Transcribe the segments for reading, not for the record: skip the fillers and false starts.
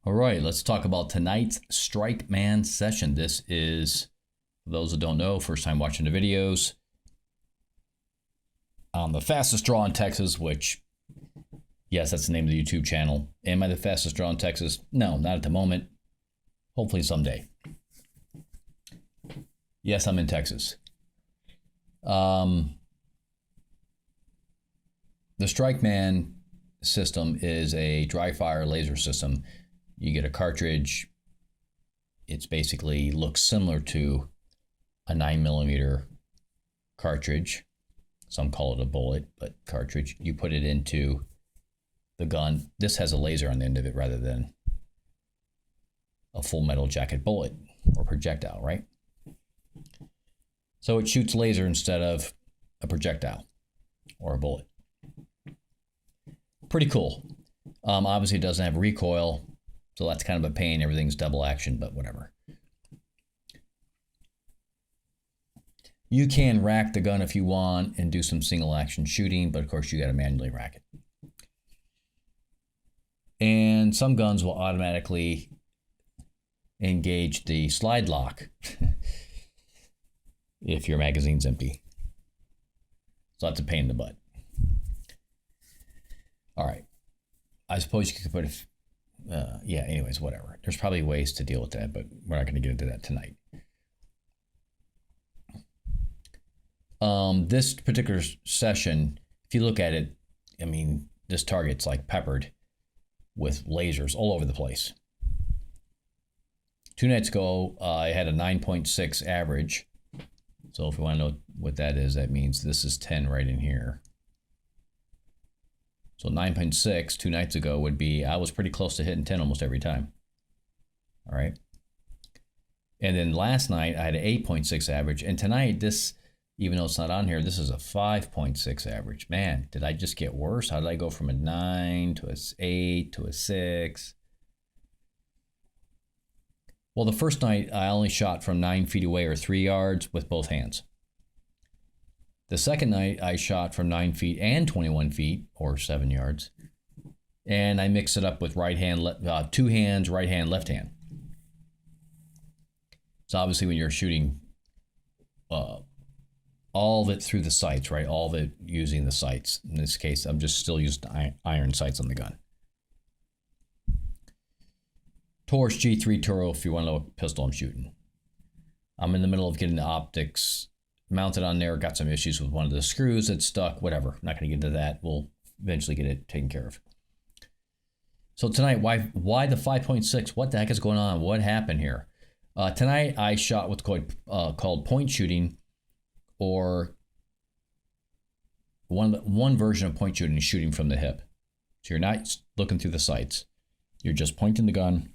All right, let's talk about tonight's Strikeman session. This is, for those that don't know, first time watching the videos. The fastest draw in Texas, which, yes, that's the name of the YouTube channel. Am I the fastest draw in Texas? No, not at the moment. Hopefully someday. Yes, I'm in Texas. The Strikeman system is a dry fire laser system. You get a cartridge. It's basically looks similar to a 9mm cartridge. Some call it a bullet, but cartridge. You put it into the gun. This has a laser on the end of it rather than a full metal jacket bullet or projectile, right? So it shoots laser instead of a projectile or a bullet. Pretty cool. Obviously it doesn't have recoil, so that's kind of a pain. Everything's double action, but whatever. You can rack the gun if you want and do some single action shooting, but of course you got to manually rack it. And some guns will automatically engage the slide lock if your magazine's empty. So that's a pain in the butt. All right. I suppose you could put yeah, anyways, whatever. There's probably ways to deal with that, but we're not going to get into that tonight. This particular session, if you look at it, I mean, this target's like peppered with lasers all over the place. 2 nights ago, I had a 9.6 average. So if you want to know what that is, that means this is 10 right in here. So 9.6 2 nights ago would be, I was pretty close to hitting 10 almost every time. All right. And then last night I had an 8.6 average. And tonight, this, even though it's not on here, this is a 5.6 average. Man, did I just get worse? How did I go from a 9 to a 8 to a 6? Well, the first night I only shot from 9 feet away or 3 yards with both hands. The second night I shot from 9 feet and 21 feet or 7 yards. And I mixed it up with right hand, 2 hands, right hand, left hand. So obviously when you're shooting all of it through the sights, right? All of it using the sights. In this case, I'm just still using iron sights on the gun. Taurus G3 Toro, if you want to know what pistol I'm shooting. I'm in the middle of getting the optics mounted on there. Got some issues with one of the screws that stuck, whatever. I'm not going to get into that. We'll eventually get it taken care of. So tonight, why the 5.6? What the heck is going on? What happened here? Tonight, I shot what's called point shooting, or one version of point shooting is shooting from the hip. So you're not looking through the sights. You're just pointing the gun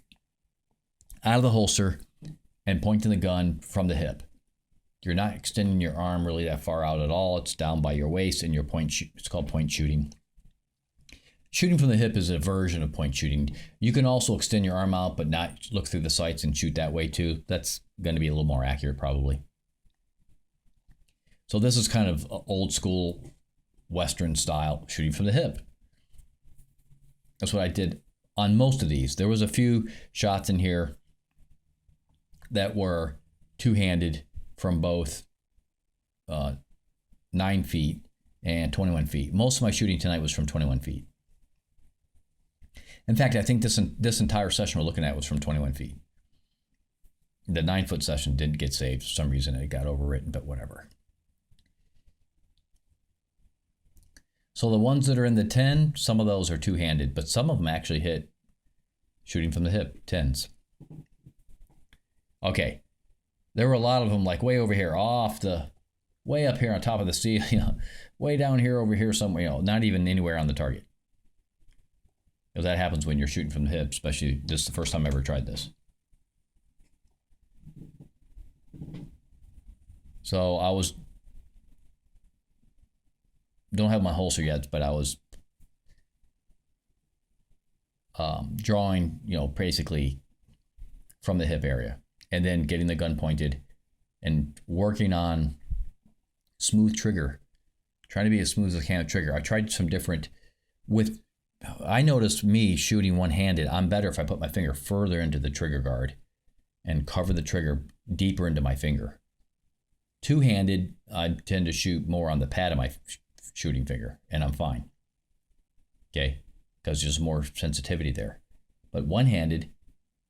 out of the holster and pointing the gun from the hip. You're not extending your arm really that far out at all. It's down by your waist, and your it's called point shooting. Shooting from the hip is a version of point shooting. You can also extend your arm out, but not look through the sights and shoot that way too. That's going to be a little more accurate probably. So this is kind of old school Western style shooting from the hip. That's what I did on most of these. There was a few shots in here that were two-handed from both 9 feet and 21 feet. Most of my shooting tonight was from 21 feet. In fact, I think this entire session we're looking at was from 21 feet. The 9-foot session didn't get saved. For some reason it got overwritten, but whatever. So the ones that are in the 10, some of those are two-handed, but some of them actually hit shooting from the hip, 10s. Okay. There were a lot of them like way over here, way up here on top of the ceiling, way down here, over here somewhere, not even anywhere on the target. Because that happens when you're shooting from the hip, especially this is the first time I ever tried this. So I don't have my holster yet, but I was drawing, basically from the hip area, and then getting the gun pointed and working on smooth trigger, trying to be as smooth as I can with trigger. I tried some different with I noticed me shooting one-handed. I'm better if I put my finger further into the trigger guard and cover the trigger deeper into my finger. Two-handed, I tend to shoot more on the pad of my shooting finger, and I'm fine. Okay, because there's more sensitivity there. But one-handed,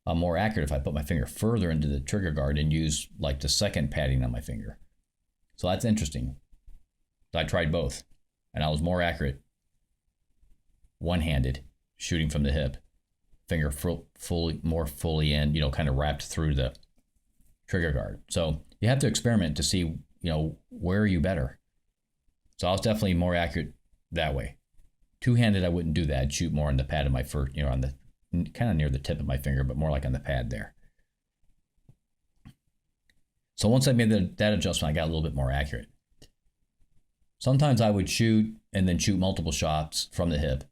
I'm more accurate if I put my finger further into the trigger guard and use like the second padding on my finger. So that's interesting. I tried both, and I was more accurate one-handed, shooting from the hip, finger more fully in, kind of wrapped through the trigger guard. So you have to experiment to see, where are you better. So I was definitely more accurate that way. Two-handed, I wouldn't do that. I'd shoot more on the pad of my first, on the kind of near the tip of my finger, but more like on the pad there. So once I made that adjustment, I got a little bit more accurate. Sometimes I would shoot and then shoot multiple shots from the hip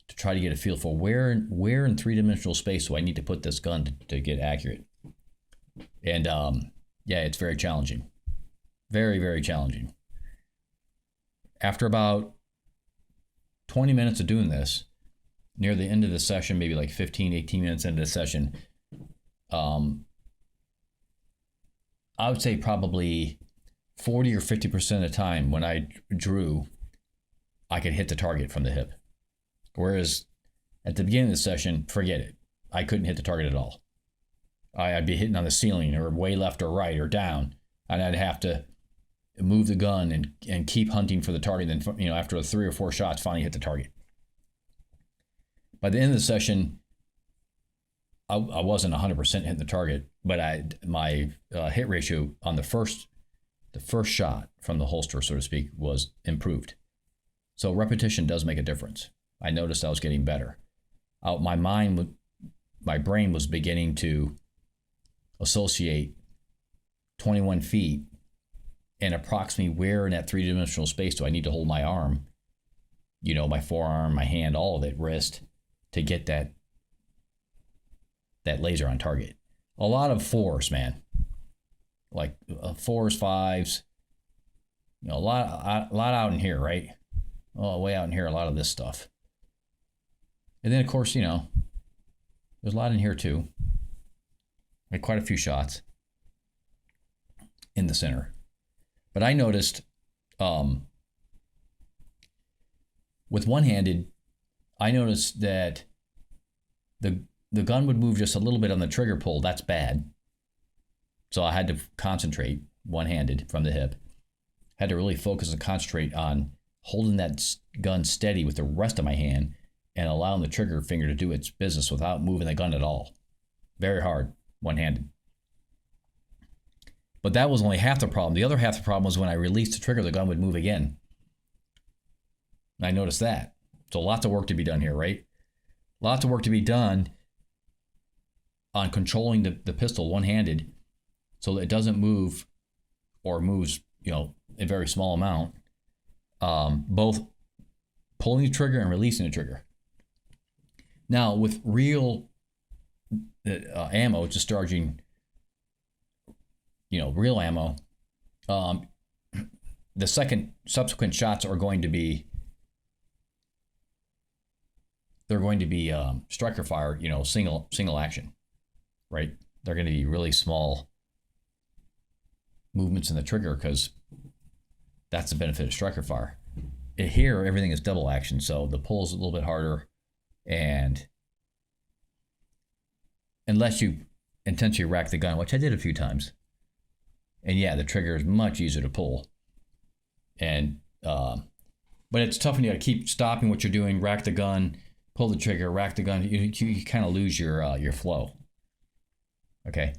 to try to get a feel for where in three-dimensional space do I need to put this gun to get accurate. And yeah, it's very challenging. Very, very challenging. After about 20 minutes of doing this, near the end of the session, maybe like 15, 18 minutes into the session, I would say probably 40 or 50% of the time when I drew, I could hit the target from the hip. Whereas at the beginning of the session, forget it. I couldn't hit the target at all. I'd be hitting on the ceiling or way left or right or down, and I'd have to move the gun and keep hunting for the target. Then, after 3 or 4 shots, finally hit the target. By the end of the session, I wasn't 100% hitting the target, but my hit ratio on the first shot from the holster, so to speak, was improved. So repetition does make a difference. I noticed I was getting better. My brain was beginning to associate 21 feet and approximately where in that three-dimensional space do I need to hold my arm, my forearm, my hand, all of it, wrist, to get that laser on target. A lot of 4s, man. Like 4s, 5s. A lot out in here, right? Oh, way out in here, a lot of this stuff. And then, of course, there's a lot in here too. Like quite a few shots in the center. But I noticed with one-handed, I noticed that the gun would move just a little bit on the trigger pull. That's bad. So I had to concentrate one-handed from the hip. Had to really focus and concentrate on holding that gun steady with the rest of my hand and allowing the trigger finger to do its business without moving the gun at all. Very hard, one-handed. But that was only half the problem. The other half the problem was when I released the trigger, the gun would move again. And I noticed that. So lots of work to be done here, right? Lots of work to be done on controlling the pistol one-handed so that it doesn't move or moves, a very small amount. Both pulling the trigger and releasing the trigger. Now, with real ammo, discharging, real ammo, the subsequent shots are going to be, striker fire, single action, right? They're going to be really small movements in the trigger because that's the benefit of striker fire. Here, everything is double action, so the pull is a little bit harder, and unless you intentionally rack the gun, which I did a few times, and yeah, the trigger is much easier to pull, and but it's tough when you got to keep stopping what you're doing, rack the gun, pull the trigger, rack the gun. You kind of lose your flow. Okay.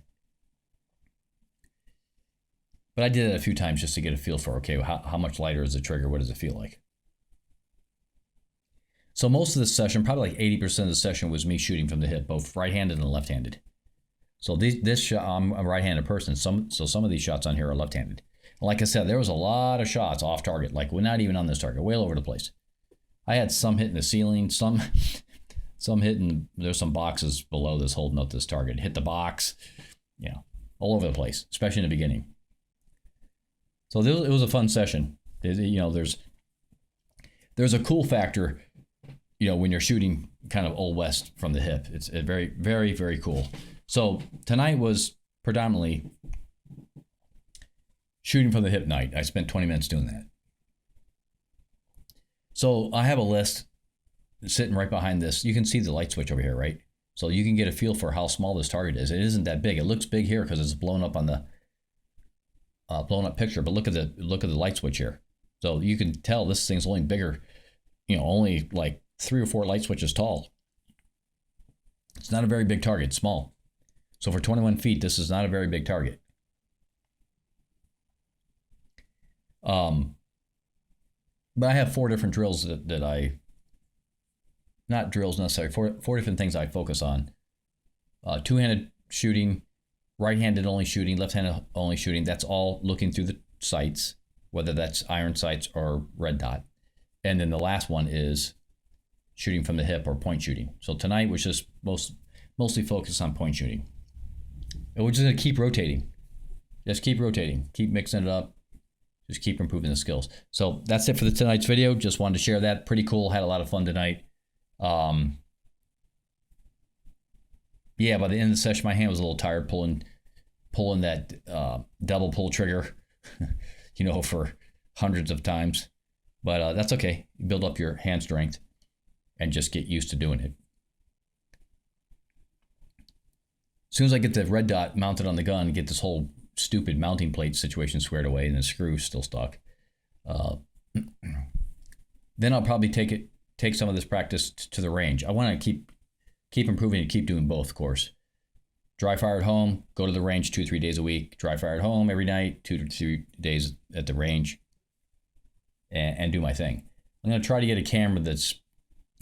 But I did it a few times just to get a feel for, okay, how much lighter is the trigger? What does it feel like? So most of the session, probably like 80% of the session, was me shooting from the hip, both right-handed and left-handed. So this shot, I'm a right-handed person, so some of these shots on here are left-handed. Like I said, there was a lot of shots off target, like we're not even on this target, way all over the place. I had some hitting the ceiling, some hitting, there's some boxes below this holding up this target. Hit the box, all over the place, especially in the beginning. So it was a fun session. There's a cool factor you know, when you're shooting kind of old west from the hip. It's a very, very, very cool. So tonight was predominantly shooting from the hip night. I spent 20 minutes doing that. So I have a list sitting right behind this. You can see the light switch over here, right? So you can get a feel for how small this target is. It isn't that big. It looks big here because it's blown up on the blown up picture, but look at the light switch here. So you can tell this thing's only bigger, you know, only like 3 or 4 light switches tall. It's not a very big target, it's small. So for 21 feet, this is not a very big target. But I have 4 different drills that I, not drills necessarily, four different things I focus on. Two-handed shooting, right-handed only shooting, left-handed only shooting. That's all looking through the sights, whether that's iron sights or red dot. And then the last one is shooting from the hip or point shooting. So tonight was just mostly focused on point shooting. And we're just gonna keep rotating. Just keep rotating, keep mixing it up. Just keep improving the skills. So that's it for tonight's video. Just wanted to share that. Pretty cool. Had a lot of fun tonight. Yeah, by the end of the session, my hand was a little tired pulling that double pull trigger, you know, for hundreds of times. But that's okay. You build up your hand strength and just get used to doing it. As soon as I get the red dot mounted on the gun, get this whole stupid mounting plate situation squared away and the screw's still stuck, then I'll probably take some of this practice to the range. I want to keep improving and keep doing both, of course. Dry fire at home, go to the range 2-3 days a week. Dry fire at home every night, 2 to 3 days at the range, and do my thing. I'm going to try to get a camera that's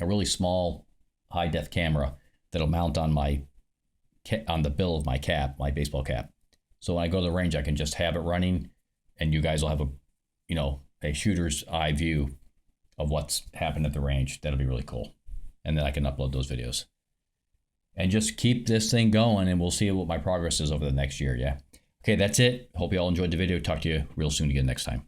a really small, high-def camera that'll mount on the bill of my cap, my baseball cap. So when I go to the range, I can just have it running, and you guys will have a shooter's eye view of what's happened at the range. That'll be really cool. And then I can upload those videos. And just keep this thing going, and we'll see what my progress is over the next year, yeah? Okay, that's it. Hope you all enjoyed the video. Talk to you real soon again next time.